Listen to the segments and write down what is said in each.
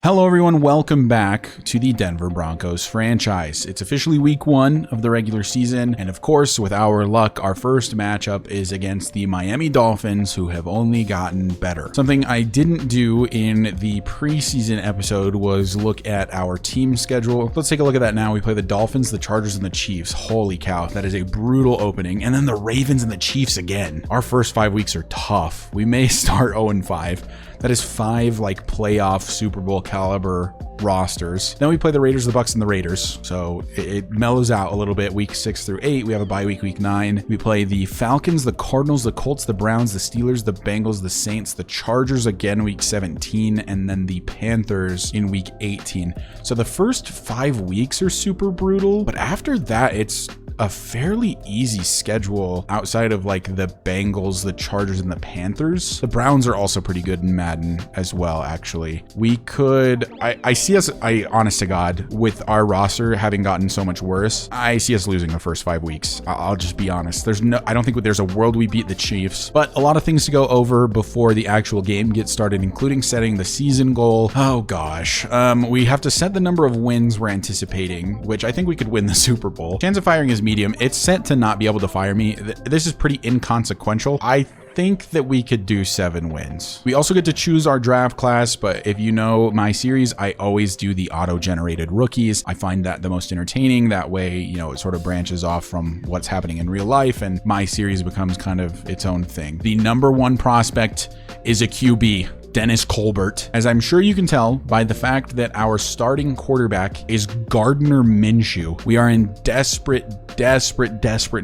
Hello everyone, welcome back to the Denver Broncos franchise. It's officially week 1 of the regular season, and of course, with our luck, our first matchup is against the Miami Dolphins, who have only gotten better. Something I didn't do in the preseason episode was look at our team schedule. Let's take a look at that now. We play the Dolphins, the Chargers, and the Chiefs. Holy cow, that is a brutal opening. And then the Ravens and the Chiefs again. Our first 5 weeks are tough. We may start 0-5. That is 5 like playoff Super Bowl caliber rosters. Then we play the Raiders, the Bucks, and the Raiders. So it mellows out a little bit. Week 6 through 8. We have a bye week, week 9. We play the Falcons, the Cardinals, the Colts, the Browns, the Steelers, the Bengals, the Saints, the Chargers again week 17, and then the Panthers in week 18. So the first 5 weeks are super brutal, but after that, it's a fairly easy schedule outside of like the Bengals, the Chargers, and the Panthers. The Browns are also pretty good in Madden as well, actually. We could, I see us, honest to God, with our roster having gotten so much worse, I see us losing the first 5 weeks. I'll just be honest. I don't think there's a world we beat the Chiefs, but a lot of things to go over before the actual game gets started, including setting the season goal. Oh gosh. We have to set the number of wins we're anticipating, which I think we could win the Super Bowl. Chance of firing is medium. It's set to not be able to fire me. This is pretty inconsequential. I think that we could do 7 wins. We also get to choose our draft class, but if you know my series, I always do the auto-generated rookies. I find that the most entertaining. That way, you know, it sort of branches off from what's happening in real life, and my series becomes kind of its own thing. The number 1 prospect is a QB. Dennis Colbert. As I'm sure you can tell by the fact that our starting quarterback is Gardner Minshew. We are in desperate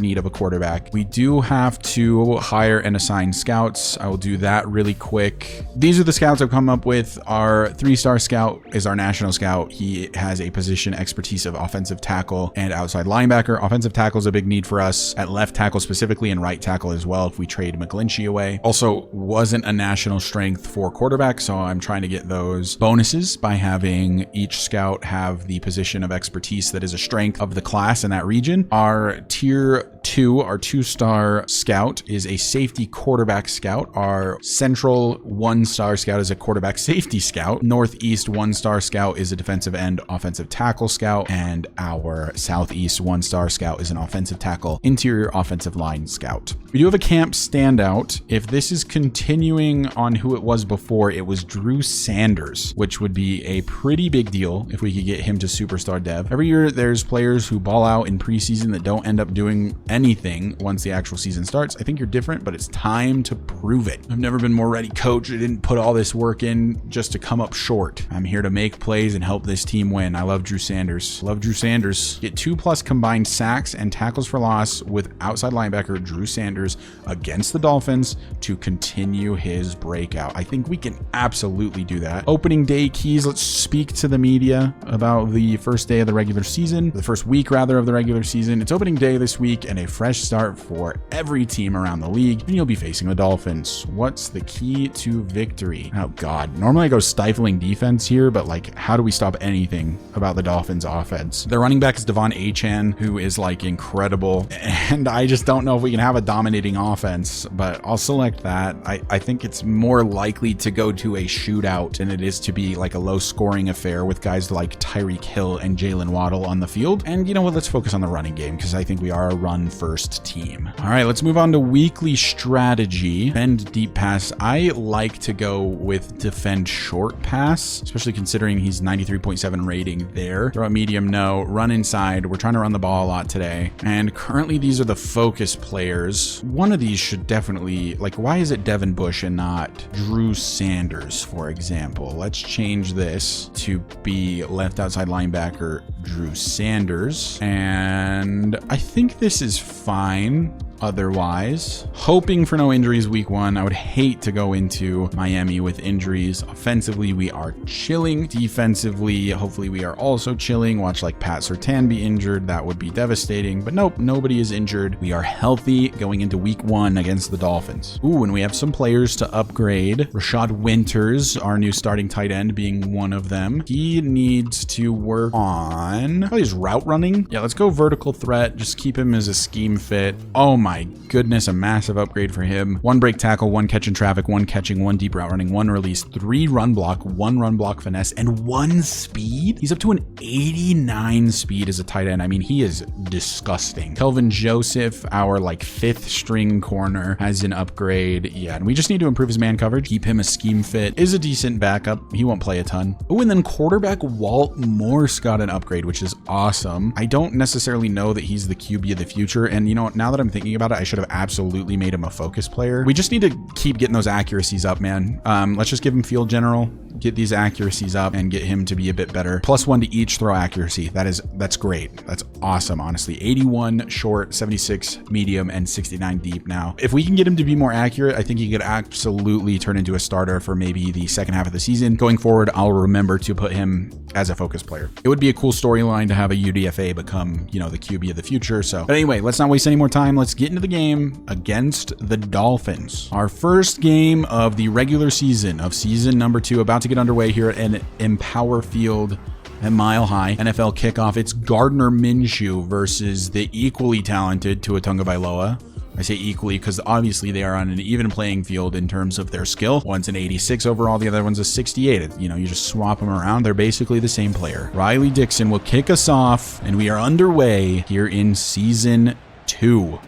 need of a quarterback. We do have to hire and assign scouts. I will do that really quick. These are the scouts I've come up with. Our 3-star scout is our national scout. He has a position expertise of offensive tackle and outside linebacker. Offensive tackle is a big need for us at left tackle specifically, and right tackle as well if we trade McGlinchey away. Also wasn't a national strength for quarterback, so I'm trying to get those bonuses by having each scout have the position of expertise that is a strength of the class in that region. Our tier 2, our 2-star scout is a safety quarterback scout. Our central 1-star scout is a quarterback safety scout. Northeast 1-star scout is a defensive end offensive tackle scout, and our southeast 1-star scout is an offensive tackle interior offensive line scout. We do have a camp standout. If this is continuing on who it was before, it was Drew Sanders, which would be a pretty big deal if we could get him to superstar dev. Every year there's players who ball out in preseason that don't end up doing anything once the actual season starts. I think you're different, but it's time to prove it. I've never been more ready, coach. I didn't put all this work in just to come up short. I'm here to make plays and help this team win. I love Drew Sanders. Love Drew Sanders. Get 2+ combined sacks and tackles for loss with outside linebacker Drew Sanders against the Dolphins to continue his breakout. I think we can absolutely do that. Opening day keys. Let's speak to the media about the first day of the regular season, the first week rather of the regular season. It's opening day this week and a fresh start for every team around the league, and you'll be facing the Dolphins. What's the key to victory? Oh God, normally I go stifling defense here, but like, how do we stop anything about the Dolphins offense? Their running back is Devon Achane, who is like incredible, and I just don't know if we can have a dominating offense, but I'll select that. I think it's more likely to go to a shootout than it is to be like a low scoring affair with guys like Tyreek Hill and Jalen Waddle on the field. And you know what, let's focus on the running game because I think we are a run first team. All right, let's move on to weekly strategy. Defend deep pass. I like to go with defend short pass, especially considering he's 93.7 rating there. Throw a medium, no. Run inside. We're trying to run the ball a lot today. And currently these are the focus players. One of these should definitely, like, why is it Devin Bush and not Drew Sanders, for example? Let's change this to be left outside linebacker Drew Sanders. And I think this is fine. Otherwise, hoping for no injuries week 1. I would hate to go into Miami with injuries. Offensively, we are chilling. Defensively, hopefully we are also chilling. Watch like Pat Surtain be injured. That would be devastating, but nope, nobody is injured. We are healthy going into week 1 against the Dolphins. Ooh, and we have some players to upgrade. Rashad Winters, our new starting tight end, being one of them. He needs to work on probably his route running. Yeah, let's go vertical threat. Just keep him as a scheme fit. Oh my goodness, a massive upgrade for him. 1 break tackle, 1 catch in traffic, 1 catching, 1 deep route running, 1 release, 3 run block, 1 run block finesse, and 1 speed. He's up to an 89 speed as a tight end. I mean, he is disgusting. Kelvin Joseph, our like 5th string corner, has an upgrade. Yeah, and we just need to improve his man coverage. Keep him a scheme fit. Is a decent backup. He won't play a ton. Oh, and then quarterback Walt Morse got an upgrade, which is awesome. I don't necessarily know that he's the QB of the future. And you know what? Now that I'm thinking about it, I should have absolutely made him a focus player. We just need to keep getting those accuracies up, man. Let's just give him field general, get these accuracies up, and get him to be a bit better. +1 to each throw accuracy. That's great. That's awesome, honestly. 81 short, 76 medium, and 69 deep now. If we can get him to be more accurate, I think he could absolutely turn into a starter for maybe the second half of the season. Going forward, I'll remember to put him as a focus player. It would be a cool storyline to have a UDFA become, you know, the QB of the future. So, but anyway, let's not waste any more time. Let's get into the game against the Dolphins. Our first game of the regular season of season number 2 about to get underway here at Empower Field at Mile High. NFL kickoff. It's Gardner Minshew versus the equally talented Tua Tagovailoa. I say equally because obviously they are on an even playing field in terms of their skill. One's an 86 overall, the other one's a 68. You know, you just swap them around. They're basically the same player. Riley Dixon will kick us off, and we are underway here in season 2.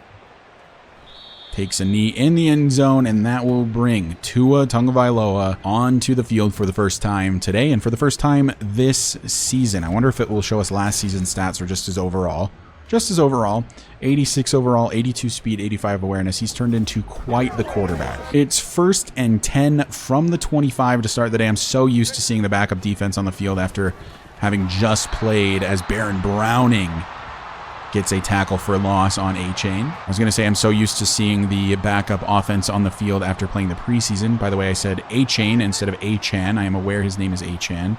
Takes a knee in the end zone, and that will bring Tua Tagovailoa onto the field for the first time today and for the first time this season. I wonder if it will show us last season's stats or just his overall. Just his overall, 86 overall, 82 speed, 85 awareness. He's turned into quite the quarterback. It's 1st and 10 from the 25 to start the day. I'm so used to seeing the backup defense on the field after having just played as Baron Browning gets a tackle for loss on A-Chain. I was going to say I'm so used to seeing the backup offense on the field after playing the preseason. By the way, I said A-Chain instead of A-Chan. I am aware his name is A-Chan.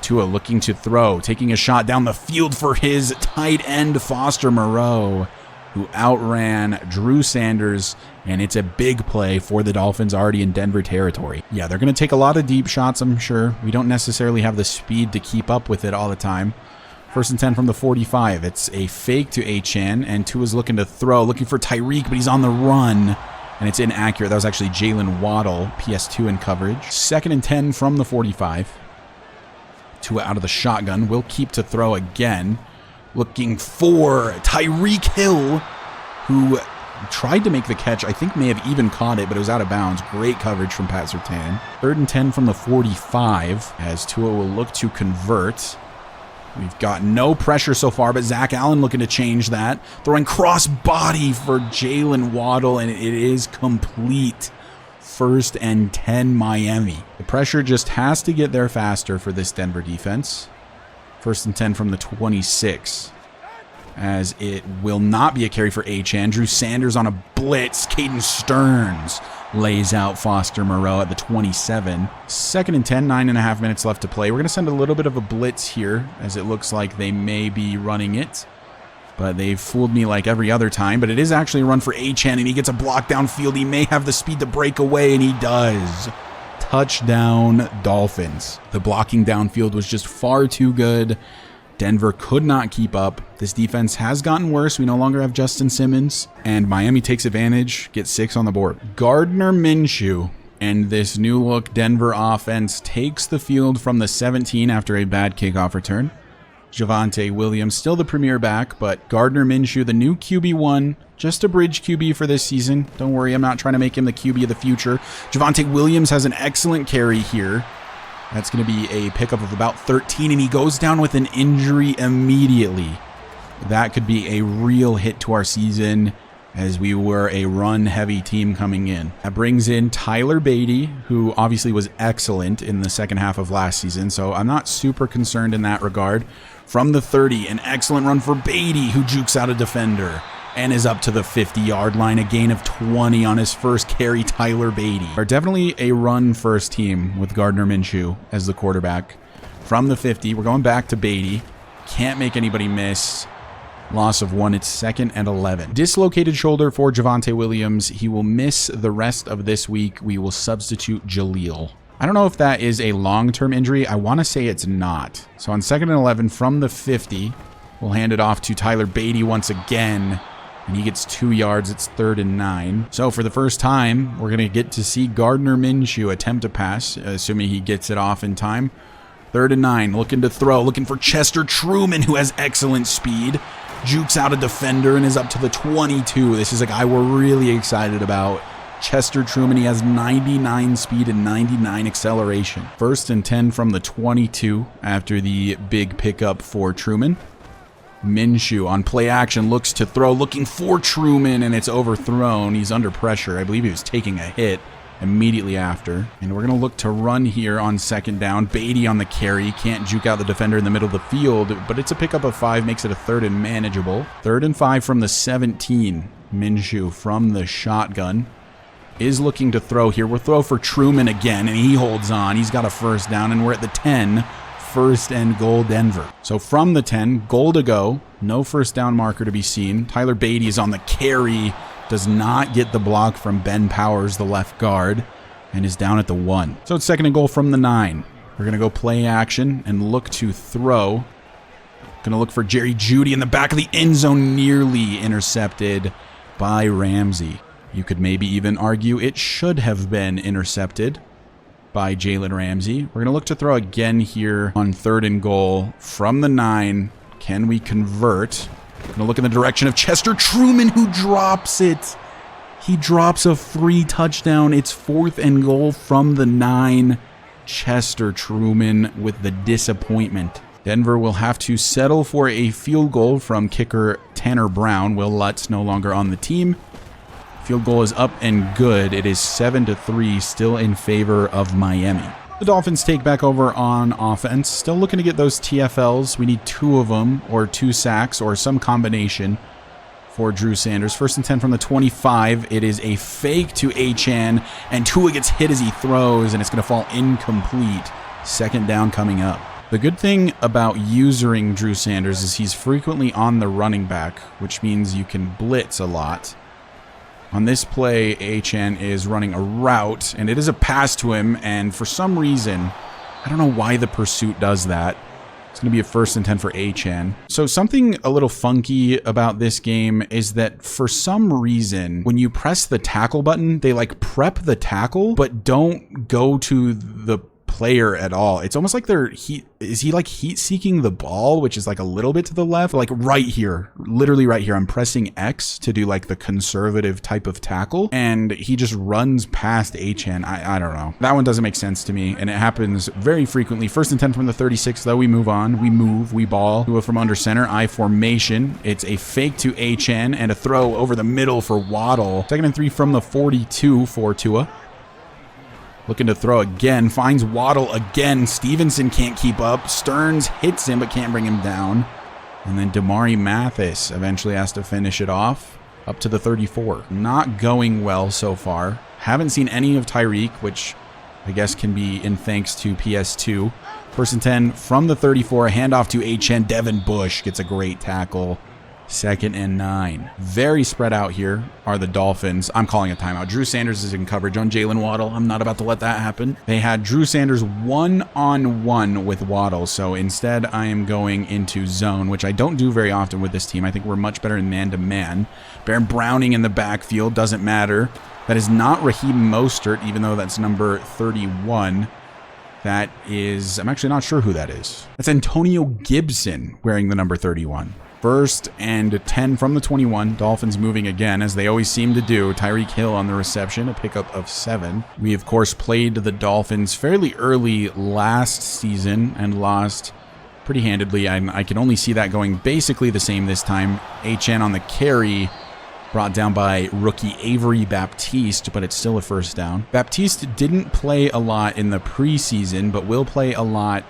Tua looking to throw, taking a shot down the field for his tight end, Foster Moreau, who outran Drew Sanders, and it's a big play for the Dolphins already in Denver territory. Yeah, they're going to take a lot of deep shots, I'm sure. We don't necessarily have the speed to keep up with it all the time. 1st and 10 from the 45. It's a fake to A-Chan, and Tua's looking to throw, looking for Tyreek, but he's on the run, and it's inaccurate. That was actually Jalen Waddle, PS2 in coverage. 2nd and 10 from the 45. Tua out of the shotgun, will keep to throw again, looking for Tyreek Hill, who tried to make the catch. I think may have even caught it, but it was out of bounds. Great coverage from Pat Surtain. 3rd and 10 from the 45 as Tua will look to convert. We've got no pressure so far, but Zach Allen looking to change that. Throwing cross body for Jalen Waddle, and it is complete. 1st and 10 Miami. The pressure just has to get there faster for this Denver defense. 1st and 10 from the 26. As it will not be a carry for A-Chan. Drew Sanders on a blitz. Caden Stearns lays out Foster Moreau at the 27. 2nd and 10, 9.5 minutes left to play. We're going to send a little bit of a blitz here as it looks like they may be running it. But they've fooled me like every other time. But it is actually a run for A-Chan, and he gets a block downfield. He may have the speed to break away, and he does. Touchdown, Dolphins. The blocking downfield was just far too good. Denver could not keep up. This defense has gotten worse. We no longer have Justin Simmons. And Miami takes advantage, gets 6 on the board. Gardner Minshew and this new-look Denver offense takes the field from the 17 after a bad kickoff return. Javonte Williams, still the premier back, but Gardner Minshew, the new QB1, just a bridge QB for this season. Don't worry, I'm not trying to make him the QB of the future. Javonte Williams has an excellent carry here. That's going to be a pickup of about 13, and he goes down with an injury immediately. That could be a real hit to our season as we were a run-heavy team coming in. That brings in Tyler Beatty, who obviously was excellent in the second half of last season, so I'm not super concerned in that regard. From the 30, an excellent run for Beatty, who jukes out a defender and is up to the 50-yard line. A gain of 20 on his first carry, Tyler Beatty. Are definitely a run-first team with Gardner Minshew as the quarterback. From the 50, we're going back to Beatty. Can't make anybody miss. Loss of 1. It's 2nd and 11. Dislocated shoulder for Javonte Williams. He will miss the rest of this week. We will substitute Jaleel. I don't know if that is a long-term injury. I want to say it's not. So on 2nd and 11 from the 50, we'll hand it off to Tyler Beatty once again. and he gets 2 yards. It's 3rd and 9. So for the first time, we're going to get to see Gardner Minshew attempt a pass, assuming he gets it off in time. 3rd and 9, looking to throw, looking for Chester Truman, who has excellent speed. Jukes out a defender and is up to the 22. This is a guy we're really excited about. Chester Truman, he has 99 speed and 99 acceleration. 1st and 10 from the 22 after the big pickup for Truman. Minshew on play action looks to throw, looking for Truman, and it's overthrown. He's under pressure. I believe he was taking a hit immediately after. And we're going to look to run here on 2nd down. Beatty on the carry. Can't juke out the defender in the middle of the field, but it's a pickup of 5, makes it a 3rd and manageable. 3rd and 5 from the 17. Minshew from the shotgun is looking to throw here. We'll throw for Truman again, and he holds on. He's got a 1st down, and we're at the 10. 1st and goal, Denver. So from the 10, goal to go. No 1st down marker to be seen. Tyler Beatty is on the carry. Does not get the block from Ben Powers, the left guard, and is down at the 1. So it's 2nd and goal from the 9. We're going to go play action and look to throw. Going to look for Jerry Jeudy in the back of the end zone, nearly intercepted by Ramsey. You could maybe even argue it should have been intercepted by Jalen Ramsey. We're going to look to throw again here on 3rd and goal from the 9. Can we convert? Going to look in the direction of Chester Truman, who drops it. He drops a free touchdown. It's 4th and goal from the 9. Chester Truman with the disappointment. Denver will have to settle for a field goal from kicker Tanner Brown. Will Lutz no longer on the team. Field goal is up and good. It is 7-3, still in favor of Miami. The Dolphins take back over on offense. Still looking to get those TFLs. We need 2 of them, or 2 sacks, or some combination for Drew Sanders. 1st and 10 from the 25. It is a fake to Achane, and Tua gets hit as he throws, and it's going to fall incomplete. 2nd down coming up. The good thing about using Drew Sanders is he's frequently on the running back, which means you can blitz a lot. On this play, Achane is running a route, and it is a pass to him, and for some reason, I don't know why the pursuit does that. It's going to be a 1st and 10 for Achane. So something a little funky about this game is that for some reason, when you press the tackle button, they like prep the tackle, but don't go to the player at all. It's almost like they're heat seeking the ball, which is like a little bit to the left, like right here, literally right here. I'm pressing X to do like the conservative type of tackle, and he just runs past Achane. I don't know. That one doesn't make sense to me, and it happens very frequently. 1st and 10 from the 36, though. We move on. We move. We ball. Tua from under center. I formation. It's a fake to Achane and a throw over the middle for Waddle. 2nd and 3 from the 42 for Tua. Looking to throw again, finds Waddle again. Stevenson can't keep up. Stearns hits him but can't bring him down. And then Damari Mathis eventually has to finish it off up to the 34. Not going well so far. Haven't seen any of Tyreek, which I guess can be in thanks to PS2. 1st and 10 from the 34. A handoff to Achane. Devin Bush gets a great tackle. 2nd and 9. Very spread out here are the Dolphins. I'm calling a timeout. Drew Sanders is in coverage on Jalen Waddle. I'm not about to let that happen. They had Drew Sanders one-on-one with Waddle, so instead I am going into zone, which I don't do very often with this team. I think we're much better in man-to-man. Baron Browning in the backfield, doesn't matter. That is not Raheem Mostert, even though that's number 31. That is, I'm actually not sure who that is. That's Antonio Gibson wearing the number 31. 1st and 10 from the 21. Dolphins moving again, as they always seem to do. Tyreek Hill on the reception, a pickup of 7. We, of course, played the Dolphins fairly early last season and lost pretty handedly. I can only see that going basically the same this time. Achane on the carry, brought down by rookie Avery Baptiste, but it's still a 1st down. Baptiste didn't play a lot in the preseason, but will play a lot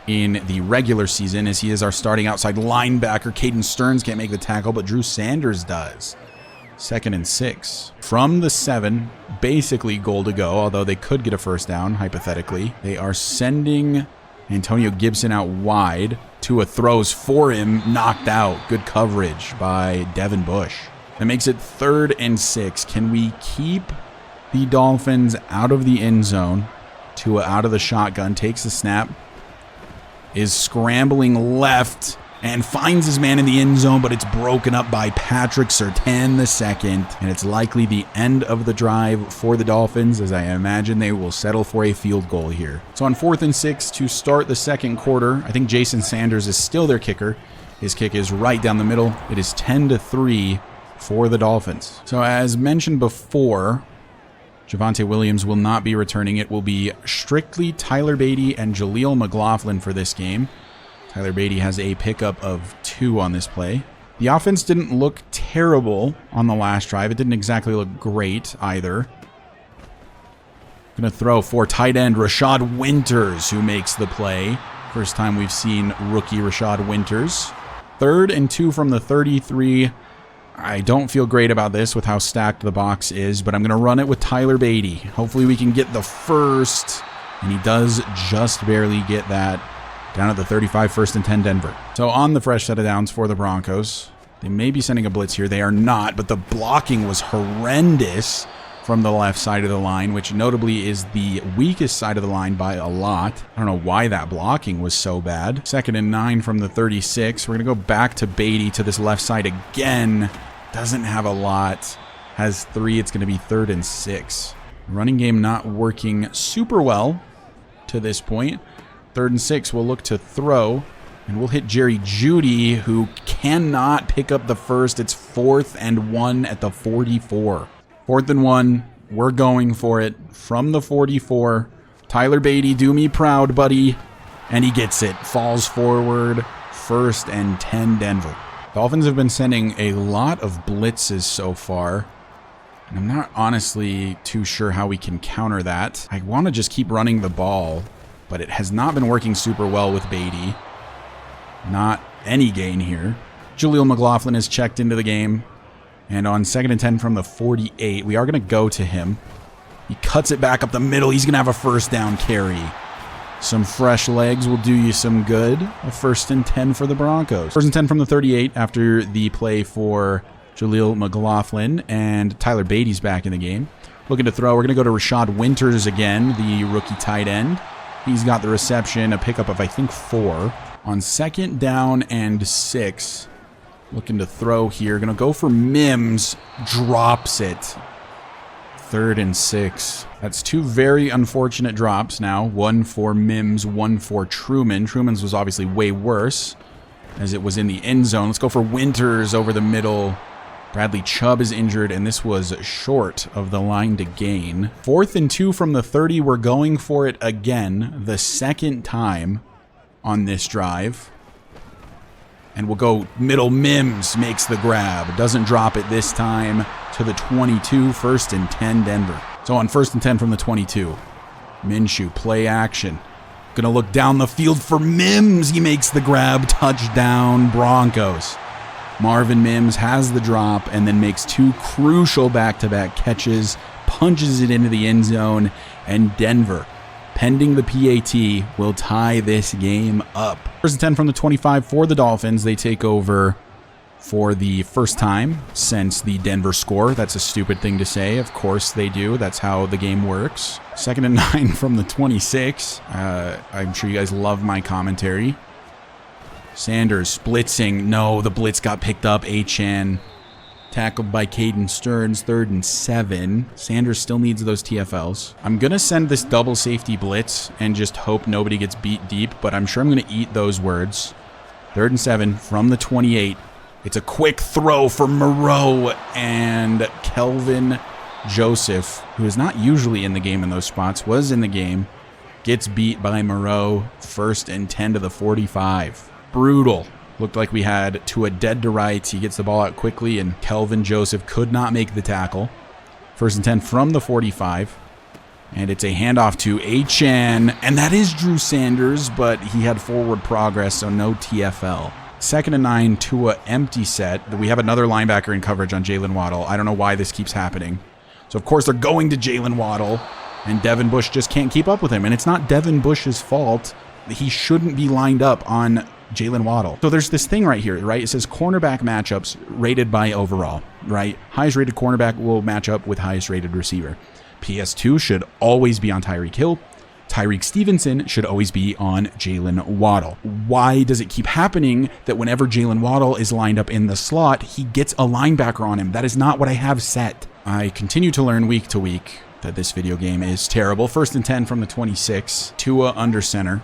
in the regular season, as he is our starting outside linebacker. Caden Stearns can't make the tackle, but Drew Sanders does. 2nd and 6. From the 7, basically goal to go, although they could get a 1st down, hypothetically. They are sending Antonio Gibson out wide. Tua throws for him, knocked out. Good coverage by Devin Bush. That makes it 3rd and 6. Can we keep the Dolphins out of the end zone? Tua out of the shotgun, takes the snap, is scrambling left, and finds his man in the end zone, but it's broken up by Patrick Surtain II, and it's likely the end of the drive for the Dolphins, as I imagine they will settle for a field goal here. So on 4th and 6 to start the second quarter, I think Jason Sanders is still their kicker. His kick is right down the middle. It is 10-3 for the Dolphins. So as mentioned before, Javonte Williams will not be returning. It will be strictly Tyler Beatty and Jaleel McLaughlin for this game. Tyler Beatty has a pickup of 2 on this play. The offense didn't look terrible on the last drive. It didn't exactly look great either. Going to throw for tight end Rashad Winters, who makes the play. First time we've seen rookie Rashad Winters. 3rd and 2 from the 33. I don't feel great about this with how stacked the box is, but I'm going to run it with Tyler Beatty. Hopefully we can get the first, and he does just barely get that. Down at the 35, 1st and 10 Denver. So on the fresh set of downs for the Broncos, they may be sending a blitz here. They are not, but the blocking was horrendous from the left side of the line, which notably is the weakest side of the line by a lot. I don't know why that blocking was so bad. 2nd and 9 from the 36. We're going to go back to Beatty to this left side again. Doesn't have a lot. Has 3. It's going to be 3rd and 6. Running game not working super well to this point. 3rd and 6, we'll look to throw, and we'll hit Jerry Jeudy, who cannot pick up the first. It's 4th and 1 at the 44. 4th and 1, we're going for it from the 44. Tyler Beatty, do me proud, buddy. And he gets it. Falls forward, 1st and 10 Denver. Dolphins have been sending a lot of blitzes so far. And I'm not honestly too sure how we can counter that. I want to just keep running the ball, but it has not been working super well with Beatty. Not any gain here. Jaleel McLaughlin is checked into the game. And on 2nd and 10 from the 48, we are going to go to him. He cuts it back up the middle. He's going to have a 1st down carry. Some fresh legs will do you some good. A 1st and 10 for the Broncos. 1st and 10 from the 38 after the play for Jaleel McLaughlin. And Tyler Beatty's back in the game. Looking to throw. We're going to go to Rashad Winters again, the rookie tight end. He's got the reception, a pickup of, I think, 4. On 2nd down and 6, looking to throw here. Going to go for Mims. Drops it. 3rd and 6. That's 2 very unfortunate drops now. 1 for Mims, 1 for Truman. Truman's was obviously way worse, as it was in the end zone. Let's go for Winters over the middle. Bradley Chubb is injured, and this was short of the line to gain. 4th and 2 from the 30. We're going for it again, the 2nd time on this drive. And we'll go middle. Mims makes the grab. Doesn't drop it this time to the 22, 1st and 10 Denver. So on 1st and 10 from the 22. Minshew, play action. Gonna look down the field for Mims. He makes the grab. Touchdown, Broncos. Marvin Mims has the drop and then makes 2 crucial back-to-back catches, punches it into the end zone, and Denver, pending the PAT, will tie this game up. 1st and 10 from the 25 for the Dolphins. They take over for the first time since the Denver score. That's a stupid thing to say. Of course they do. That's how the game works. 2nd and 9 from the 26. I'm sure you guys love my commentary. Sanders blitzing. No, the blitz got picked up. Achane tackled by Caden Stearns. 3rd and 7. Sanders still needs those TFLs. I'm going to send this double safety blitz and just hope nobody gets beat deep, but I'm sure I'm going to eat those words. 3rd and 7 from the 28. It's a quick throw for Moreau, and Kelvin Joseph, who is not usually in the game in those spots, was in the game, gets beat by Moreau. 1st and 10 to the 45. Brutal. Looked like we had Tua dead to rights. He gets the ball out quickly, and Kelvin Joseph could not make the tackle. 1st and 10 from the 45. And it's a handoff to Achane, and that is Drew Sanders, but he had forward progress, so no TFL. 2nd and 9, Tua empty set. We have another linebacker in coverage on Jalen Waddle. I don't know why this keeps happening. So, of course, they're going to Jalen Waddle, and Devin Bush just can't keep up with him. And it's not Devin Bush's fault. He shouldn't be lined up on Jalen Waddle. So there's this thing right here, right? It says cornerback matchups rated by overall, right? Highest rated cornerback will match up with highest rated receiver. PS2 should always be on Tyreek Hill. Tyreek Stevenson should always be on Jalen Waddle. Why does it keep happening that whenever Jalen Waddle is lined up in the slot, he gets a linebacker on him? That is not what I have set. I continue to learn week to week that this video game is terrible. 1st and 10 from the 26. Tua under center.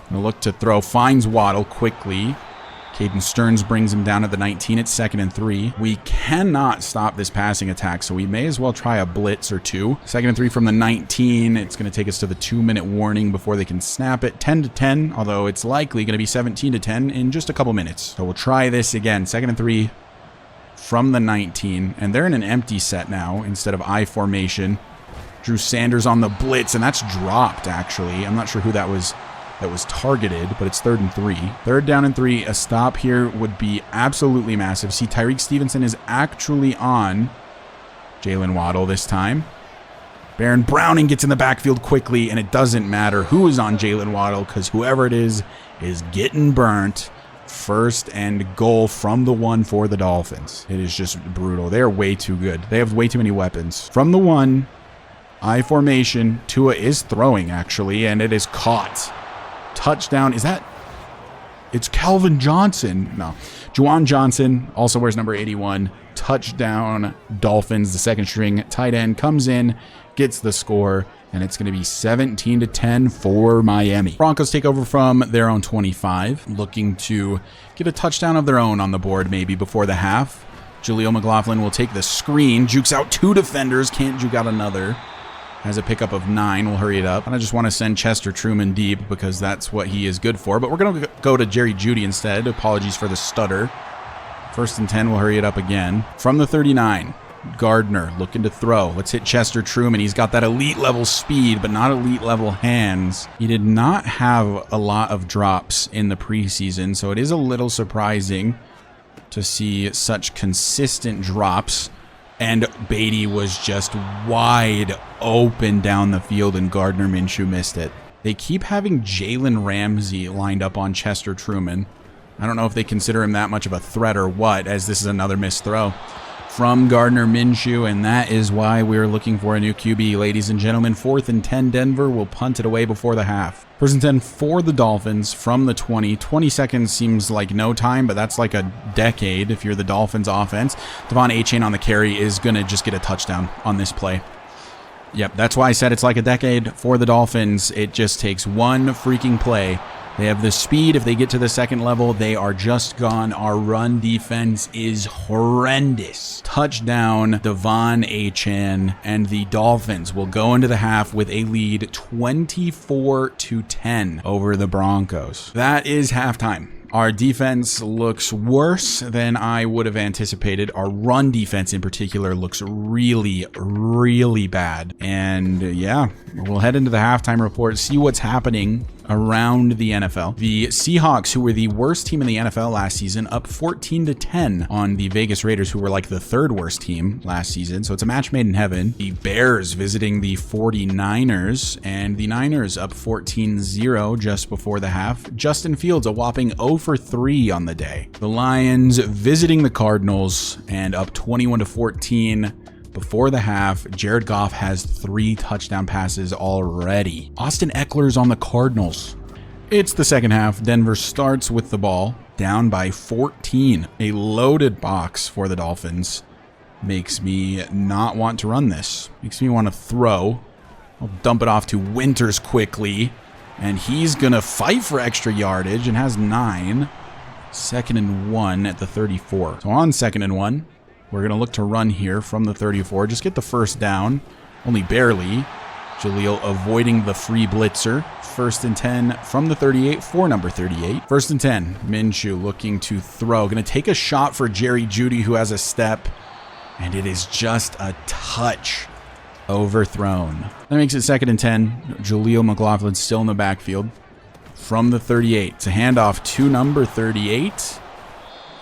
Gonna look to throw, finds Waddle quickly. Caden Stearns brings him down at the 19. It's 2nd and 3. We cannot stop this passing attack, so we may as well try a blitz or two. 2nd and 3 from the 19. It's going to take us to the 2-minute warning before they can snap it. 10-10, although it's likely going to be 17-10 in just a couple minutes. So we'll try this again. 2nd and 3 from the 19. And they're in an empty set now instead of I formation. Drew Sanders on the blitz, and that's dropped, actually. I'm not sure who that was targeted, but it's 3rd and 3. 3rd down and 3. A stop here would be absolutely massive. See, Tyreek Stevenson is actually on Jalen Waddle this time. Baron Browning gets in the backfield quickly, and it doesn't matter who is on Jalen Waddle because whoever it is getting burnt. 1st and goal from the 1 for the Dolphins. It is just brutal. They are way too good. They have way too many weapons. From the 1, I formation. Tua is throwing, actually, and it is caught. Touchdown. Is that? It's Calvin Johnson. No. Juwan Johnson also wears number 81. Touchdown. Dolphins, the 2nd string tight end, comes in, gets the score, and it's going to be 17-10 for Miami. Broncos take over from their own 25, looking to get a touchdown of their own on the board maybe before the half. Jaleel McLaughlin will take the screen, jukes out 2 defenders, can't juke out another. Has a pickup of 9. We'll hurry it up. And I just want to send Chester Truman deep because that's what he is good for. But we're going to go to Jerry Jeudy instead. Apologies for the stutter. 1st and 10. We'll hurry it up again. From the 39, Gardner looking to throw. Let's hit Chester Truman. He's got that elite level speed, but not elite level hands. He did not have a lot of drops in the preseason, so it is a little surprising to see such consistent drops. And Beatty was just wide open down the field, and Gardner Minshew missed it. They keep having Jalen Ramsey lined up on Chester Truman. I don't know if they consider him that much of a threat or what, as this is another missed throw from Gardner Minshew, and that is why we're looking for a new QB, ladies and gentlemen. 4th and 10, Denver will punt it away before the half. 1st and 10 for the Dolphins from the 20. 20 seconds seems like no time, but that's like a decade if you're the Dolphins offense. Devon Achane on the carry is going to just get a touchdown on this play. Yep, that's why I said it's like a decade for the Dolphins. It just takes one freaking play. They have the speed. If they get to the 2nd level, they are just gone. Our run defense is horrendous. Touchdown, Devon Achane, and the Dolphins will go into the half with a lead 24-10 over the Broncos. That is halftime. Our defense looks worse than I would have anticipated. Our run defense in particular looks really, really bad. And yeah, we'll head into the halftime report, see what's happening around the NFL. The Seahawks, who were the worst team in the NFL last season, up 14-10 on the Vegas Raiders, who were like the 3rd worst team last season. So it's a match made in heaven. The Bears visiting the 49ers, and the Niners up 14-0 just before the half. Justin Fields a whopping 0 for 3 on the day. The Lions visiting the Cardinals and up 21-14. Before the half, Jared Goff has 3 touchdown passes already. Austin Eckler's on the Cardinals. It's the 2nd half. Denver starts with the ball, down by 14. A loaded box for the Dolphins. Makes me not want to run this. Makes me want to throw. I'll dump it off to Winters quickly, and he's going to fight for extra yardage and has 9. 2nd and 1 at the 34. So on 2nd and 1. We're going to look to run here from the 34. Just get the 1st down. Only barely. Jaleel avoiding the free blitzer. 1st and 10 from the 38 for number 38. 1st and 10. Minshew looking to throw. Going to take a shot for Jerry Jeudy, who has a step. And it is just a touch overthrown. That makes it 2nd and 10. Jaleel McLaughlin still in the backfield. From the 38. It's a handoff to number 38.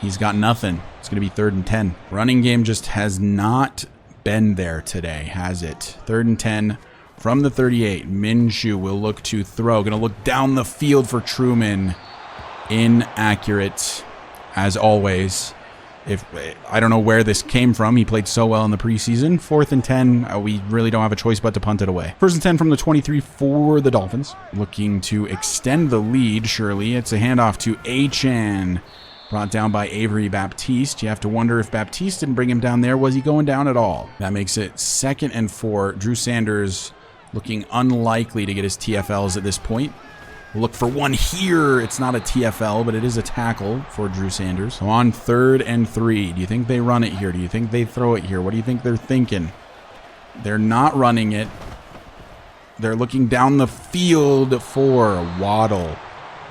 He's got nothing. It's going to be 3rd and 10. Running game just has not been there today, has it? 3rd and 10 from the 38. Minshew will look to throw. Going to look down the field for Truman. Inaccurate, as always. I don't know where this came from. He played so well in the preseason. 4th and 10. We really don't have a choice but to punt it away. 1st and 10 from the 23 for the Dolphins. Looking to extend the lead, surely. It's a handoff to Achane. Brought down by Avery Baptiste. You have to wonder if Baptiste didn't bring him down there. Was he going down at all? That makes it 2nd and 4. Drew Sanders looking unlikely to get his TFLs at this point. We'll look for one here. It's not a TFL, but it is a tackle for Drew Sanders. So on 3rd and 3. Do you think they run it here? Do you think they throw it here? What do you think they're thinking? They're not running it. They're looking down the field for Waddle.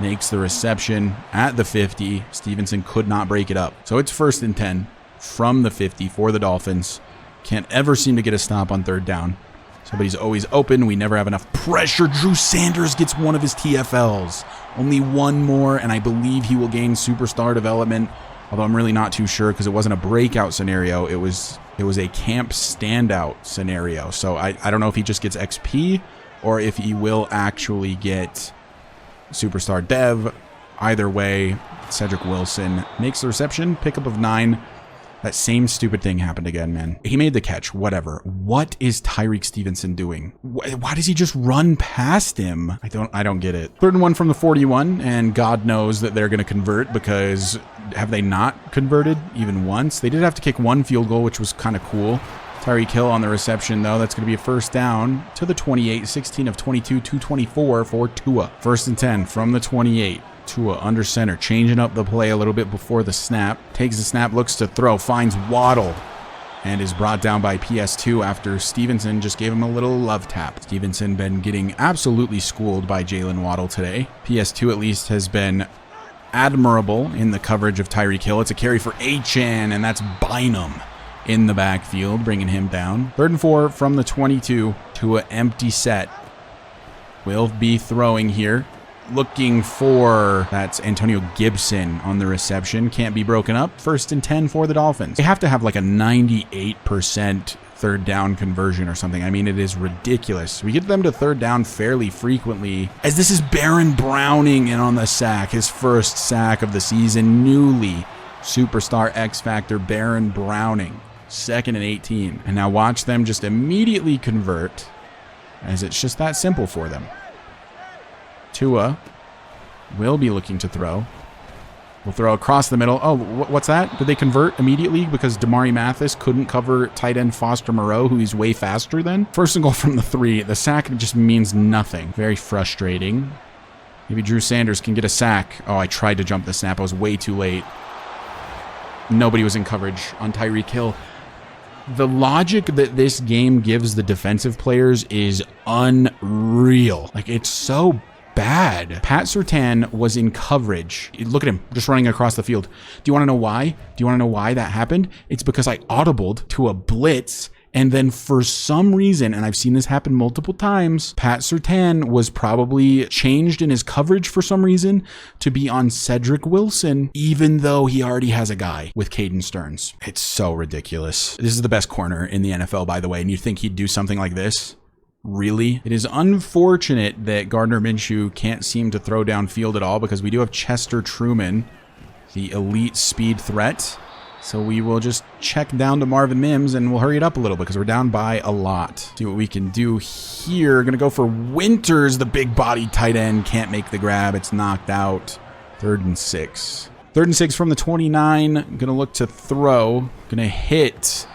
Makes the reception at the 50. Stevenson could not break it up. So it's 1st and 10 from the 50 for the Dolphins. Can't ever seem to get a stop on 3rd down. Somebody's always open. We never have enough pressure. Drew Sanders gets one of his TFLs. Only one more, and I believe he will gain superstar development. Although I'm really not too sure because it wasn't a breakout scenario. It was a camp standout scenario. So I don't know if he just gets XP or if he will actually get superstar dev. Either way, Cedric Wilson makes the reception. Pickup of 9. That same stupid thing happened again, man. He made the catch, whatever. What is Tyreek Stevenson doing? Why does he just run past him? I don't get it. 3rd and 1 from the 41, and God knows that they're going to convert because have they not converted even once? They did have to kick 1 field goal, which was kind of cool. Tyreek Hill on the reception, though. That's going to be a 1st down to the 28, 16 of 22, 224 for Tua. 1st and 10 from the 28. Tua under center, changing up the play a little bit before the snap. Takes the snap, looks to throw, finds Waddle, and is brought down by PS2 after Stevenson just gave him a little love tap. Stevenson been getting absolutely schooled by Jalen Waddle today. PS2 at least has been admirable in the coverage of Tyreek Hill. It's a carry for Achane, and that's Bynum in the backfield, bringing him down. 3rd and 4 from the 22 to an empty set. Will be throwing here. Looking for, that's Antonio Gibson on the reception. Can't be broken up. 1st and 10 for the Dolphins. They have to have like a 98% 3rd down conversion or something. I mean, it is ridiculous. We get them to 3rd down fairly frequently, as this is Baron Browning in on the sack. His 1st sack of the season. Newly superstar X Factor Baron Browning. 2nd and 18. And now watch them just immediately convert, as it's just that simple for them. Tua will be looking to throw. We'll throw across the middle. Oh, what's that? Did they convert immediately because Damari Mathis couldn't cover tight end Foster Moreau, who he's way faster than? 1st and goal from the 3. The sack just means nothing. Very frustrating. Maybe Drew Sanders can get a sack. Oh, I tried to jump the snap. I was way too late. Nobody was in coverage on Tyreek Hill. The logic that this game gives the defensive players is unreal. Like, it's so bad. Pat Surtain was in coverage. Look at him, just running across the field. Do you want to know why? Do you want to know why that happened? It's because I audibled to a blitz, and then for some reason, and I've seen this happen multiple times, Pat Surtain was probably changed in his coverage for some reason to be on Cedric Wilson, even though he already has a guy with Caden Stearns. It's so ridiculous. This is the best corner in the NFL, by the way, and you think he'd do something like this? Really? It is unfortunate that Gardner Minshew can't seem to throw downfield at all because we do have Chester Truman, the elite speed threat. So we will just check down to Marvin Mims and we'll hurry it up a little because we're down by a lot. See what we can do here. Gonna go for Winters, the big body tight end. Can't make the grab. It's knocked out. 3rd and 6. 3rd and 6 from the 29. Gonna look to throw. Gonna hit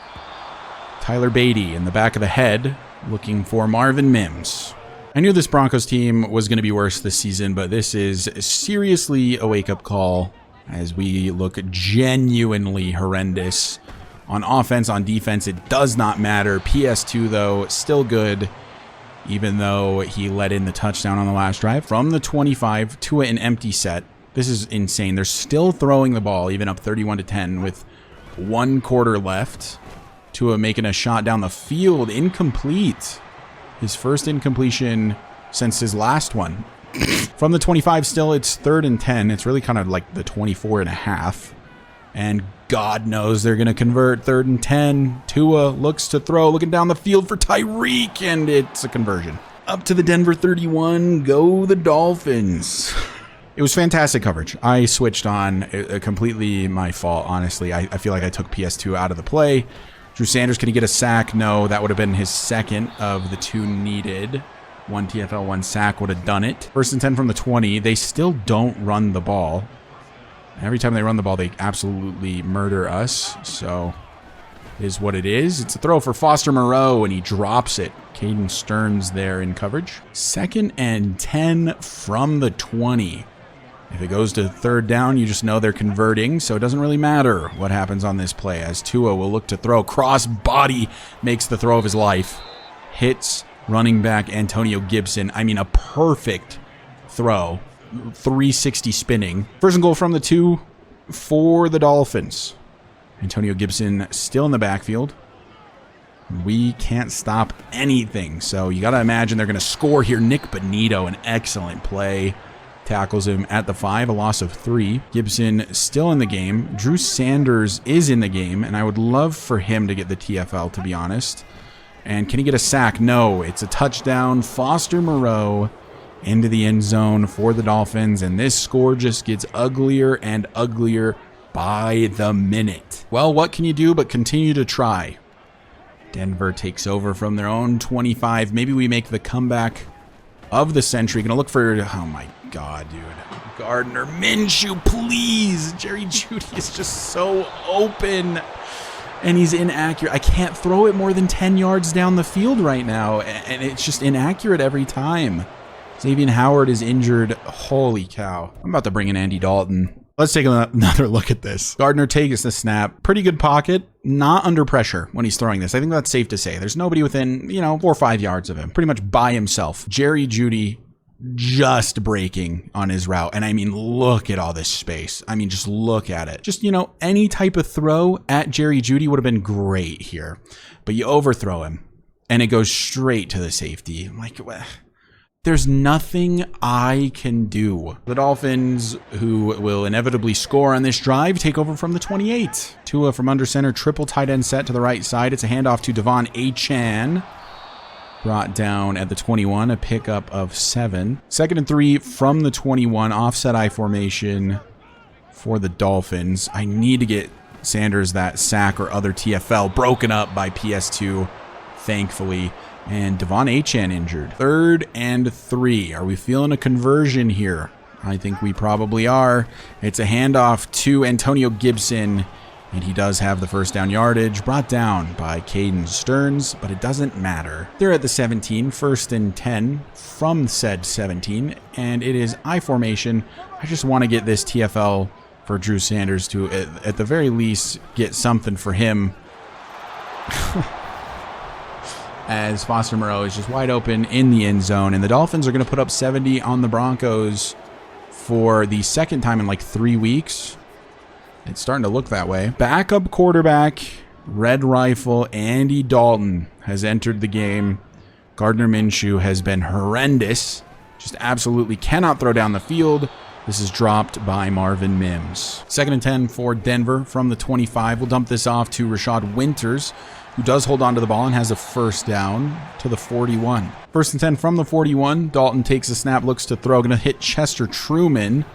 Tyler Beatty in the back of the head. Looking for Marvin Mims. I knew this Broncos team was going to be worse this season, but this is seriously a wake-up call as we look genuinely horrendous. On offense, on defense, it does not matter. PS2, though, still good, even though he let in the touchdown on the last drive. From the 25 to an empty set. This is insane. They're still throwing the ball, even up 31-10 with 1 quarter left. Tua making a shot down the field, incomplete. His 1st incompletion since his last one. From the 25 still, it's 3rd and 10. It's really kind of like the 24.5. And God knows they're going to convert. 3rd and 10. Tua looks to throw, looking down the field for Tyreek, and it's a conversion. Up to the Denver 31. Go the Dolphins. It was fantastic coverage. I switched on, completely my fault, honestly. I feel like I took PS2 out of the play. Drew Sanders, can he get a sack? No, that would have been his second of the 2 needed. 1 TFL, 1 sack would have done it. 1st and 10 from the 20. They still don't run the ball. Every time they run the ball, they absolutely murder us. So, it is what it is. It's a throw for Foster Moreau, and he drops it. Caden Stearns there in coverage. 2nd and 10 from the 20. If it goes to 3rd down, you just know they're converting, so it doesn't really matter what happens on this play, as Tua will look to throw. Cross body makes the throw of his life. Hits running back Antonio Gibson. I mean, a perfect throw. 360 spinning. 1st and goal from the 2 for the Dolphins. Antonio Gibson still in the backfield. We can't stop anything, so you got to imagine they're going to score here. Nick Bonito, an excellent play. Tackles him at the 5, a loss of 3. Gibson still in the game. Drew Sanders is in the game, and I would love for him to get the TFL, to be honest. And can he get a sack? No, it's a touchdown. Foster Moreau into the end zone for the Dolphins, and this score just gets uglier and uglier by the minute. Well, what can you do but continue to try? Denver takes over from their own 25. Maybe we make the comeback of the century. Gonna look for, oh my God, dude. Gardner Minshew, please. Jerry Jeudy is just so open. And he's inaccurate. I can't throw it more than 10 yards down the field right now. And it's just inaccurate every time. Xavier Howard is injured. Holy cow. I'm about to bring in Andy Dalton. Let's take another look at this. Gardner takes the snap. Pretty good pocket. Not under pressure when he's throwing this. I think that's safe to say. There's nobody within, 4 or 5 yards of him. Pretty much by himself. Jerry Jeudy just breaking on his route. And I mean, look at all this space. I mean, just look at it. Just, any type of throw at Jerry Jeudy would have been great here. But you overthrow him, and it goes straight to the safety. I'm like, there's nothing I can do. The Dolphins, who will inevitably score on this drive, take over from the 28. Tua from under center, triple tight end set to the right side. It's a handoff to Devon Achane. Brought down at the 21, a pickup of 7. 2nd and 3 from the 21, offset I formation for the Dolphins. I need to get Sanders that sack or other TFL broken up by PS2, thankfully. And Devon Achane injured. 3rd and 3. Are we feeling a conversion here? I think we probably are. It's a handoff to Antonio Gibson, and he does have the 1st down yardage, brought down by Caden Stearns, but it doesn't matter. They're at the 17, 1st and 10 from said 17, and it is I formation. I just want to get this TFL for Drew Sanders to, at the very least, get something for him. As Foster Moreau is just wide open in the end zone, and the Dolphins are going to put up 70 on the Broncos for the 2nd time in like 3 weeks. It's starting to look that way. Backup quarterback, Red Rifle, Andy Dalton has entered the game. Gardner Minshew has been horrendous. Just absolutely cannot throw down the field. This is dropped by Marvin Mims. 2nd and 10 for Denver from the 25. We'll dump this off to Rashad Winters, who does hold on to the ball and has a 1st down to the 41. 1st and 10 from the 41. Dalton takes a snap, looks to throw. Going to hit Chester Truman,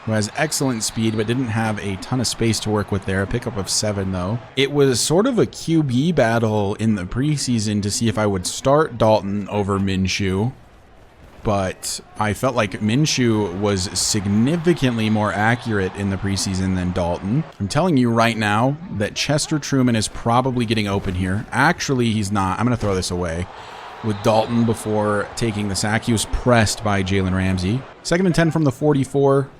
who has excellent speed but didn't have a ton of space to work with there. A pickup of 7, though. It was sort of a QB battle in the preseason to see if I would start Dalton over Minshew, but I felt like Minshew was significantly more accurate in the preseason than Dalton. I'm telling you right now that Chester Truman is probably getting open here. Actually, he's not. I'm going to throw this away with Dalton before taking the sack. He was pressed by Jalen Ramsey. 2nd and 10 from the 44.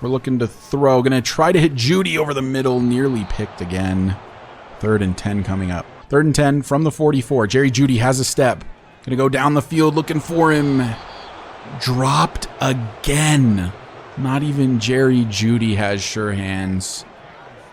We're looking to throw. Going to try to hit Jeudy over the middle. Nearly picked again. 3rd and 10 coming up. 3rd and 10 from the 44. Jerry Jeudy has a step. Going to go down the field looking for him. Dropped again. Not even Jerry Jeudy has sure hands.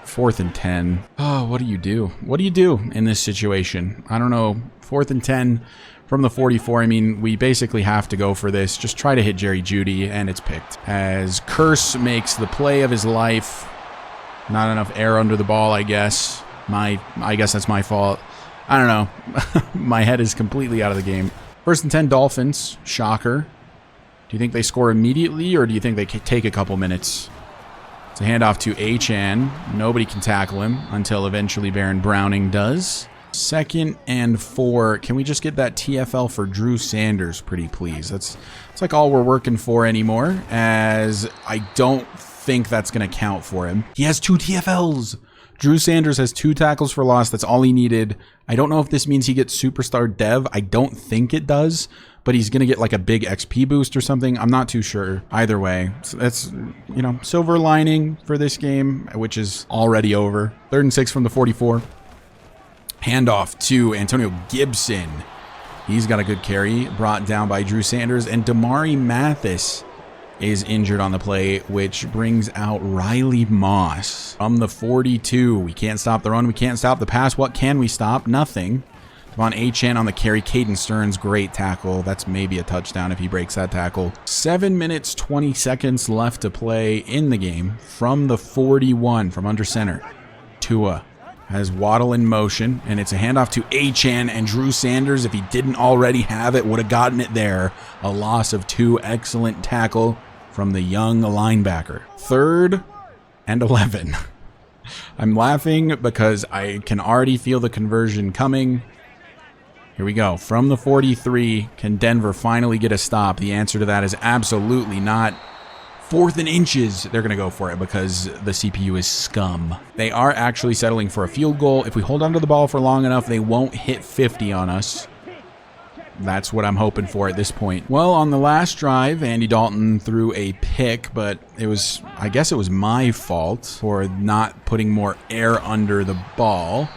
4th and 10. Oh, what do you do? What do you do in this situation? I don't know. 4th and 10 from the 44. I mean, we basically have to go for this. Just try to hit Jerry Jeudy, and it's picked. As Curse makes the play of his life. Not enough air under the ball, I guess. I guess that's my fault. I don't know. My head is completely out of the game. 1st and 10 Dolphins. Shocker. Do you think they score immediately, or do you think they take a couple minutes? It's a handoff to Achan. Nobody can tackle him until eventually Baron Browning does. 2nd and 4. Can we just get that TFL for Drew Sanders, pretty please? That's like all we're working for anymore, as I don't think that's going to count for him. He has 2 TFLs. Drew Sanders has 2 tackles for loss. That's all he needed. I don't know if this means he gets superstar dev. I don't think it does, but he's going to get like a big XP boost or something. I'm not too sure. Either way, so that's, you know, silver lining for this game, which is already over. 3rd and 6 from the 44. Handoff to Antonio Gibson. He's got a good carry, brought down by Drew Sanders, and Damari Mathis is injured on the play, which brings out Riley Moss from the 42. We can't stop the run. We can't stop the pass. What can we stop? Nothing. Devon Achan on the carry. Caden Stearns, great tackle. That's maybe a touchdown if he breaks that tackle. 7 minutes, 20 seconds left to play in the game from the 41, from under center. Tua has Waddle in motion, and it's a handoff to Achan, and Drew Sanders, if he didn't already have it, would have gotten it there. A loss of 2. Excellent tackle from the young linebacker. 3rd and 11. I'm laughing because I can already feel the conversion coming. Here we go. From the 43, can Denver finally get a stop? The answer to that is absolutely not. 4th and inches, they're going to go for it because the CPU is scum. They are actually settling for a field goal. If we hold onto the ball for long enough, they won't hit 50 on us. That's what I'm hoping for at this point. Well, on the last drive, Andy Dalton threw a pick, but I guess it was my fault for not putting more air under the ball.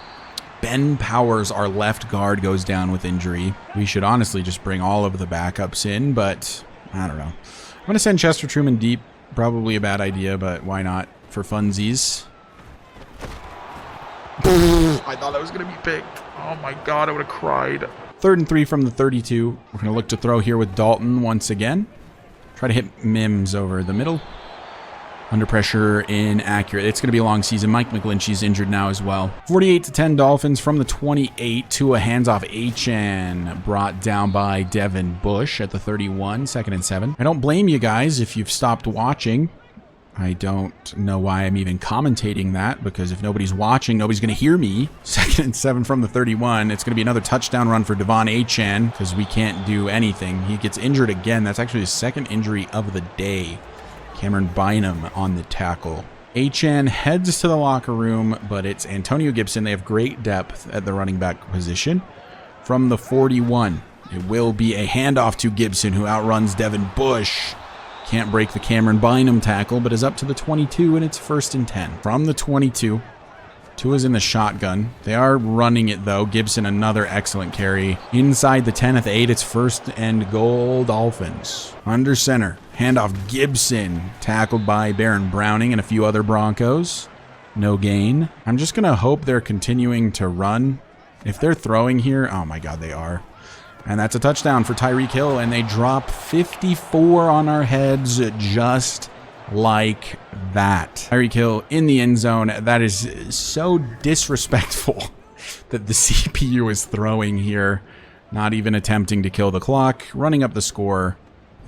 Ben Powers, our left guard, goes down with injury. We should honestly just bring all of the backups in, but I don't know. I'm going to send Chester Truman deep. Probably a bad idea, but why not for funsies? I thought that was going to be picked. Oh my God, I would have cried. 3rd and 3 from the 32. We're going to look to throw here with Dalton once again. Try to hit Mims over the middle. Under pressure, inaccurate. It's going to be a long season. Mike McGlinchey's injured now as well. 48-10 Dolphins from the 28. To a hands-off Achan, brought down by Devin Bush at the 31. 2nd and 7. I don't blame you guys if you've stopped watching. I don't know why I'm even commentating that, because if nobody's watching, nobody's going to hear me. 2nd and 7 from the 31. It's going to be another touchdown run for Devon Achan because we can't do anything. He gets injured again. That's actually his 2nd injury of the day. Cameron Bynum on the tackle. Achan heads to the locker room, but it's Antonio Gibson. They have great depth at the running back position. From the 41, it will be a handoff to Gibson, who outruns Devin Bush. Can't break the Cameron Bynum tackle, but is up to the 22, and it's 1st and 10. From the 22, Tua's in the shotgun. They are running it, though. Gibson, another excellent carry. Inside the 10 at the 8, it's 1st and goal Dolphins. Under center, handoff Gibson, tackled by Baron Browning and a few other Broncos. No gain. I'm just going to hope they're continuing to run. If they're throwing here, oh my God, they are. And that's a touchdown for Tyreek Hill, and they drop 54 on our heads just like that. Tyreek Hill in the end zone. That is so disrespectful that the CPU is throwing here. Not even attempting to kill the clock. Running up the score.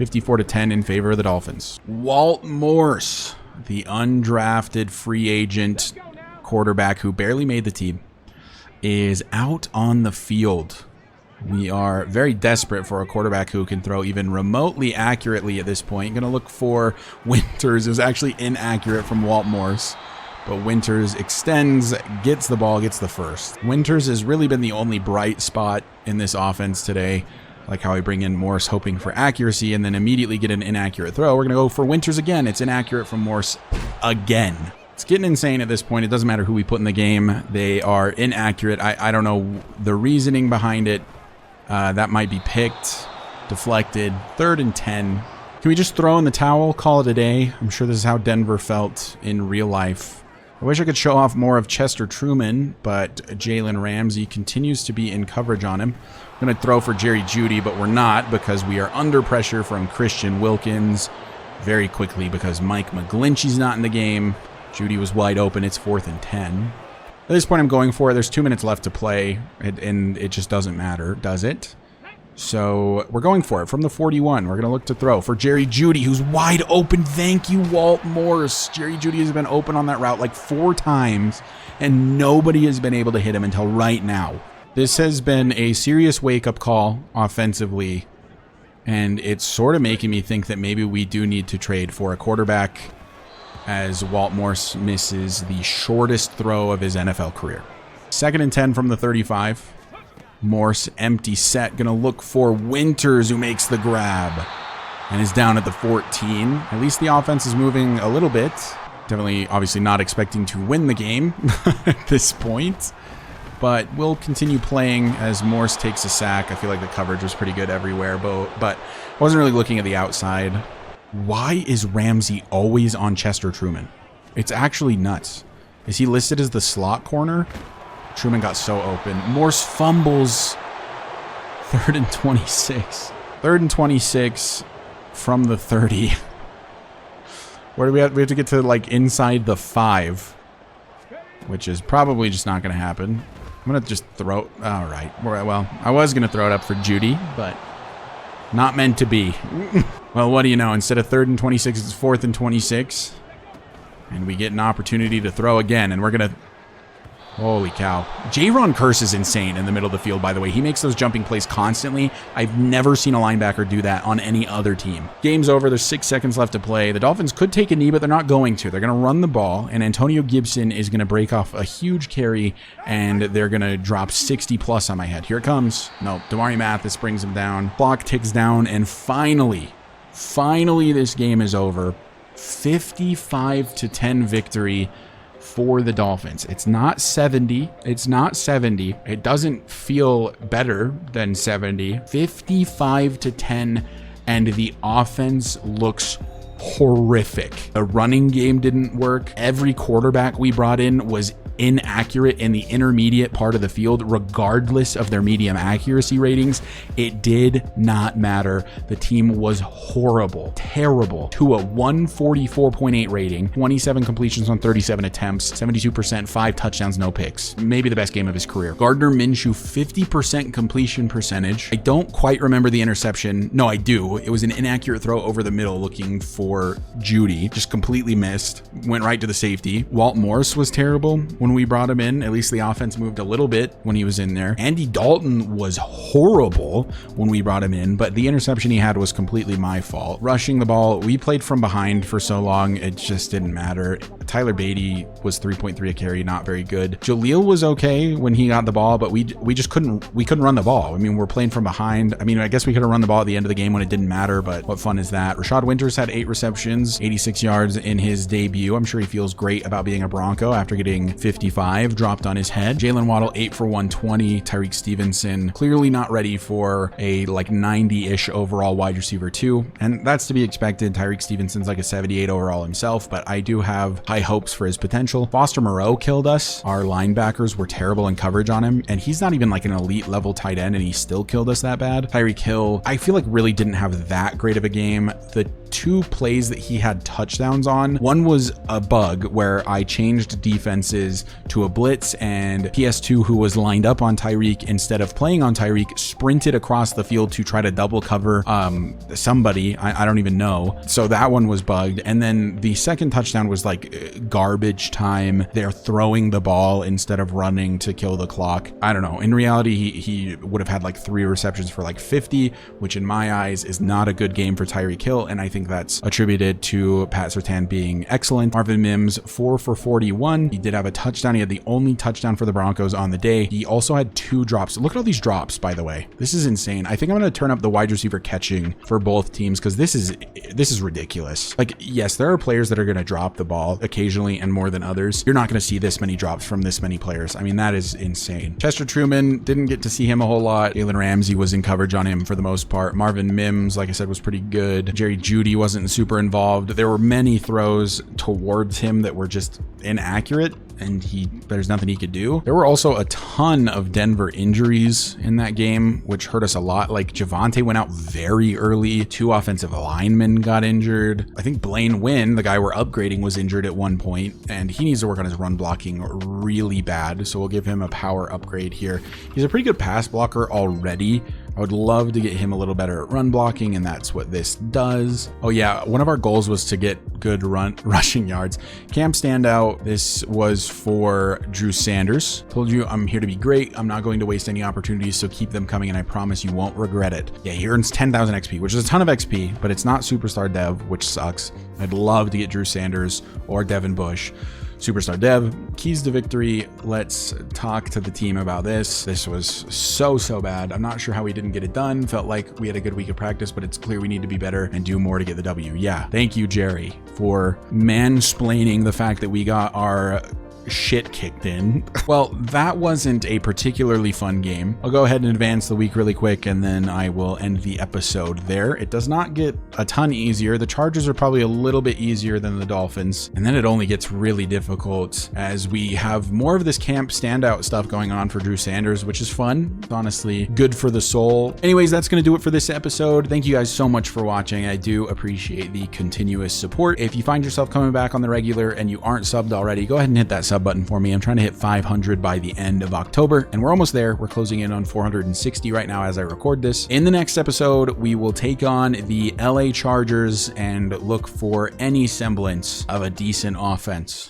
54-10 in favor of the Dolphins. Walt Morse, the undrafted free agent quarterback who barely made the team, is out on the field. We are very desperate for a quarterback who can throw even remotely accurately at this point. Going to look for Winters. It was actually inaccurate from Walt Morse, but Winters extends, gets the ball, gets the first. Winters has really been the only bright spot in this offense today. Like how I bring in Morse hoping for accuracy and then immediately get an inaccurate throw. We're going to go for Winters again. It's inaccurate from Morse again. It's getting insane at this point. It doesn't matter who we put in the game. They are inaccurate. I don't know the reasoning behind it. That might be picked, deflected. 3rd and 10. Can we just throw in the towel, call it a day? I'm sure this is how Denver felt in real life. I wish I could show off more of Chester Truman, but Jalen Ramsey continues to be in coverage on him. I'm going to throw for Jerry Jeudy, but we're not because we are under pressure from Christian Wilkins very quickly because Mike McGlinchey's not in the game. Jeudy was wide open. It's 4th and 10. At this point, I'm going for it. There's 2 minutes left to play, and it just doesn't matter, does it? So we're going for it from the 41. We're going to look to throw for Jerry Jeudy, who's wide open. Thank you, Walt Morris. Jerry Jeudy has been open on that route like 4 times, and nobody has been able to hit him until right now. This has been a serious wake-up call offensively, and it's sort of making me think that maybe we do need to trade for a quarterback, as Walt Morris misses the shortest throw of his NFL career. 2nd and 10 from the 35. Morse, empty set, gonna look for Winters, who makes the grab and is down at the 14. At least the offense is moving a little bit. Definitely, obviously not expecting to win the game at this point, but we'll continue playing as Morse takes a sack. I feel like the coverage was pretty good everywhere, but I wasn't really looking at the outside. Why is Ramsey always on Chester Truman? It's actually nuts. Is he listed as the slot corner? Truman got so open. Morse fumbles. 3rd and 26. 3rd and 26 from the 30. Where do we have? We have to get to like inside the 5, which is probably just not going to happen. I'm going to just throw. All right. Well, I was going to throw it up for Jeudy, but not meant to be. Well, what do you know? Instead of 3rd and 26, it's 4th and 26. And we get an opportunity to throw again, and we're going to... Holy cow. J-Ron Curse is insane in the middle of the field, by the way. He makes those jumping plays constantly. I've never seen a linebacker do that on any other team. Game's over. There's 6 seconds left to play. The Dolphins could take a knee, but they're not going to. They're going to run the ball, and Antonio Gibson is going to break off a huge carry, and they're going to drop 60-plus on my head. Here it comes. No, Damari Mathis brings him down. Clock ticks down, and finally, this game is over. 55-10 victory for the Dolphins. It's not 70. It's not 70. It doesn't feel better than 70. 55-10, and the offense looks horrific. The running game didn't work. Every quarterback we brought in was inaccurate in the intermediate part of the field, regardless of their medium accuracy ratings. It did not matter. The team was horrible, terrible, to a 144.8 rating, 27 completions on 37 attempts, 72%, 5 touchdowns, no picks. Maybe the best game of his career. Gardner Minshew, 50% completion percentage. I don't quite remember the interception. No, I do. It was an inaccurate throw over the middle looking for Jeudy. Just completely missed. Went right to the safety. Walt Morris was terrible when we brought him in. At least the offense moved a little bit when he was in there. Andy Dalton was horrible when we brought him in, but the interception he had was completely my fault. Rushing the ball, we played from behind for so long, it just didn't matter. Tyler Beatty was 3.3 a carry, not very good. Jaleel was okay when he got the ball, but we just couldn't run the ball. I mean, we're playing from behind. I mean, I guess we could have run the ball at the end of the game when it didn't matter, but what fun is that? Rashad Winters had 8 receptions, 86 yards in his debut. I'm sure he feels great about being a Bronco after getting 55 dropped on his head. Jalen Waddle, 8 for 120. Tyreek Stevenson, clearly not ready for a like 90-ish overall wide receiver 2, and that's to be expected. Tyreek Stevenson's like a 78 overall himself, but I do have high hopes for his potential. Foster Moreau killed us. Our linebackers were terrible in coverage on him, and he's not even like an elite level tight end, and he still killed us that bad. Tyreek Hill, I feel like really didn't have that great of a game. The 2 plays that he had touchdowns on, one was a bug where I changed defenses to a blitz, and PS2, who was lined up on Tyreek, instead of playing on Tyreek, sprinted across the field to try to double cover somebody. I don't even know. So that one was bugged. And then the second touchdown was like garbage time. They're throwing the ball instead of running to kill the clock. I don't know. In reality, he would have had like 3 receptions for like 50, which in my eyes is not a good game for Tyreek Hill, and I think that's attributed to Pat Surtain being excellent. Marvin Mims, 4 for 41. He did have a touchdown. He had the only touchdown for the Broncos on the day. He also had 2 drops. Look at all these drops, by the way. This is insane. I think I'm going to turn up the wide receiver catching for both teams, because this is ridiculous. Like, yes, there are players that are going to drop the ball occasionally and more than others. You're not going to see this many drops from this many players. I mean, that is insane. Chester Truman, didn't get to see him a whole lot. Jalen Ramsey was in coverage on him for the most part. Marvin Mims, like I said, was pretty good. Jerry Jeudy wasn't super involved. There were many throws towards him that were just inaccurate, and there's nothing he could do. There were also a ton of Denver injuries in that game, which hurt us a lot. Like, Javonte went out very early. 2 offensive linemen got injured. I think Blaine Wynn, the guy we're upgrading, was injured at one point, and he needs to work on his run blocking really bad, so we'll give him a power upgrade here. He's a pretty good pass blocker already. I would love to get him a little better at run blocking, and that's what this does. Oh yeah, one of our goals was to get good rushing yards. Camp standout, this was for Drew Sanders. Told you I'm here to be great. I'm not going to waste any opportunities, so keep them coming, and I promise you won't regret it. Yeah, he earns 10,000 XP, which is a ton of XP, but it's not Superstar Dev, which sucks. I'd love to get Drew Sanders or Devin Bush. Superstar Dev, keys to victory. Let's talk to the team about this. This was so bad. I'm not sure how we didn't get it done. Felt like we had a good week of practice, but it's clear we need to be better and do more to get the W. Yeah, thank you, Jerry, for mansplaining the fact that we got our shit kicked in. Well, that wasn't a particularly fun game. I'll go ahead and advance the week really quick, and then I will end the episode there. It does not get a ton easier. The Chargers are probably a little bit easier than the Dolphins, and then it only gets really difficult as we have more of this camp standout stuff going on for Drew Sanders, which is fun. It's honestly good for the soul. Anyways, that's going to do it for this episode. Thank you guys so much for watching. I do appreciate the continuous support. If you find yourself coming back on the regular and you aren't subbed already, go ahead and hit that sub button for me. I'm trying to hit 500 by the end of October, and we're almost there. We're closing in on 460 right now as I record this. In the next episode, we will take on the LA Chargers and look for any semblance of a decent offense.